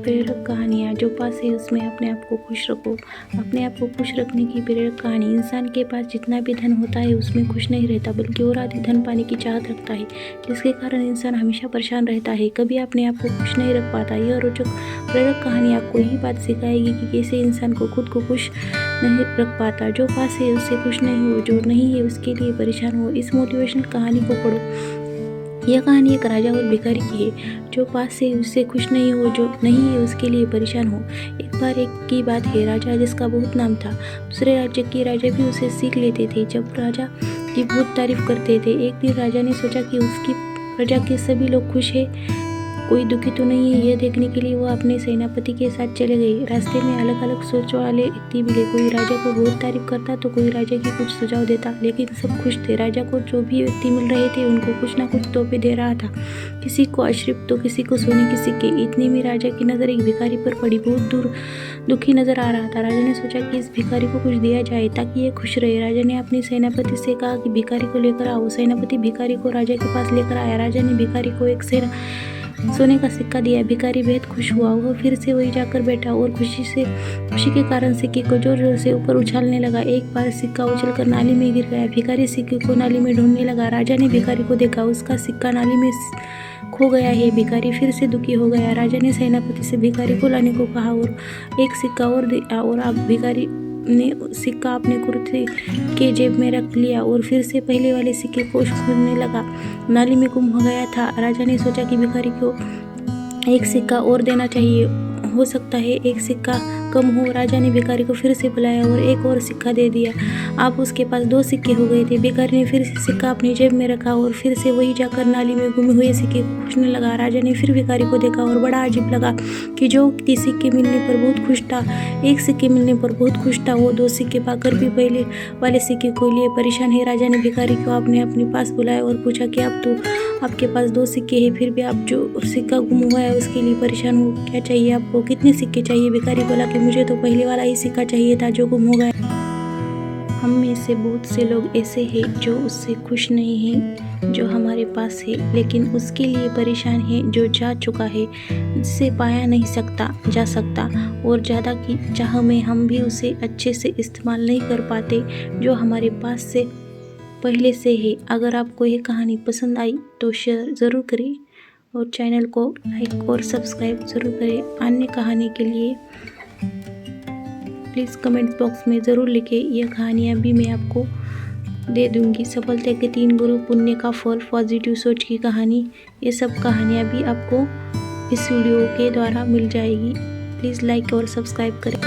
प्रेरक कहानियाँ जो पास है उसमें अपने आप को खुश रखो। अपने आप को खुश रखने की प्रेरक कहानी। इंसान के पास जितना भी धन होता है उसमें खुश नहीं रहता, बल्कि और अधिक धन पाने की चाहत रखता है, जिसके कारण इंसान हमेशा परेशान रहता है, कभी अपने आप को खुश नहीं रख पाता। यह रोचक प्रेरक कहानी आपको यही बात सिखाएगी कि कैसे इंसान को खुद को खुश नहीं रख पाता। जो पास है उससे खुश नहीं हो, जो नहीं है उसके लिए परेशान हो। इस मोटिवेशनल कहानी को पढ़ो। यह कहानी एक राजा और भिखारी की है। जो पास है उससे खुश नहीं हो, जो नहीं है उसके लिए परेशान हो। एक बार एक की बात है, राजा जिसका बहुत नाम था, दूसरे राज्य के राजा भी उसे सीख लेते थे। जब राजा की बहुत तारीफ करते थे, एक दिन राजा ने सोचा कि उसकी प्रजा के सभी लोग खुश हैं, कोई दुखी तो नहीं है। यह देखने के लिए वो अपने सेनापति के साथ चले गए। रास्ते में अलग अलग सोच वाले व्यक्ति मिले। कोई राजा को बहुत तारीफ करता तो कोई राजा की कुछ सुझाव देता, लेकिन सब खुश थे। राजा को जो भी व्यक्ति मिल रहे थे उनको कुछ ना कुछ तोहफे दे रहा था, किसी को अश्रिप तो किसी को सोने के सिक्के। इतने में राजा की नज़र एक भिखारी पर पड़ी, बहुत दूर दुखी नजर आ रहा था। राजा ने सोचा कि इस भिखारी को कुछ दिया जाए ताकि ये खुश रहे। राजा ने अपने सेनापति से कहा कि भिखारी को लेकर आओ। सेनापति भिखारी को राजा के पास लेकर आया। राजा ने भिखारी को एक सोने का सिक्का दिया। भिखारी बेहद खुश हुआ। वह फिर से वही जाकर बैठा और खुशी के कारण सिक्के को जोर जोर से ऊपर उछालने लगा। एक बार सिक्का उछलकर नाली में गिर गया। भिखारी सिक्के को नाली में ढूंढने लगा। राजा ने भिखारी को देखा, उसका सिक्का नाली में खो गया है। भिखारी फिर से दुखी हो गया। राजा ने सेनापति से भिखारी को लाने को कहा और एक सिक्का और दिया। और अब भिखारी ने सिक्का अपने कुर्ते के जेब में रख लिया और फिर से पहले वाले सिक्के को खोजने लगा। नाली में गुम हो गया था। राजा ने सोचा कि भिखारी को एक सिक्का और देना चाहिए, हो सकता है एक सिक्का कम हो। राजा ने भिखारी को फिर से बुलाया और एक और सिक्का दे दिया। अब उसके पास 2 सिक्के हो गए थे। भिखारी ने फिर से सिक्का अपनी जेब में रखा और फिर से वही जाकर नाली में गुमे हुए सिक्के को खोजने लगा। राजा ने फिर भिखारी को देखा और बड़ा अजीब लगा कि जो व्यक्ति सिक्के मिलने पर बहुत खुश था, एक सिक्के मिलने पर बहुत खुश था, वो 2 सिक्के पाकर भी पहले वाले सिक्के को लिए परेशान है। राजा ने भिखारी को अपने पास बुलाया और पूछा कि अब तो आपके पास 2 सिक्के हैं, फिर भी आप जो सिक्का गुम हुआ है उसके लिए परेशान हो। क्या चाहिए आपको, कितने सिक्के चाहिए? भिखारी बोला कि मुझे तो पहले वाला ही सिक्का चाहिए था जो गुम हो गया। हम में से बहुत से लोग ऐसे हैं जो उससे खुश नहीं हैं जो हमारे पास है, लेकिन उसके लिए परेशान है जो जा चुका है, जिसे पाया नहीं जा सकता और ज़्यादा की चाह में हम भी उसे अच्छे से इस्तेमाल नहीं कर पाते जो हमारे पास से पहले से है। अगर आपको ये कहानी पसंद आई तो शेयर ज़रूर करें और चैनल को लाइक और सब्सक्राइब ज़रूर करें। अन्य कहानी के लिए प्लीज़ कमेंट बॉक्स में ज़रूर लिखें। यह कहानियाँ भी मैं आपको दे दूँगी। सफलता के 3 गुरु, पुण्य का फल, पॉजिटिव सोच की कहानी, ये सब कहानियाँ भी आपको इस वीडियो के द्वारा मिल जाएगी। प्लीज़ लाइक और सब्सक्राइब करें।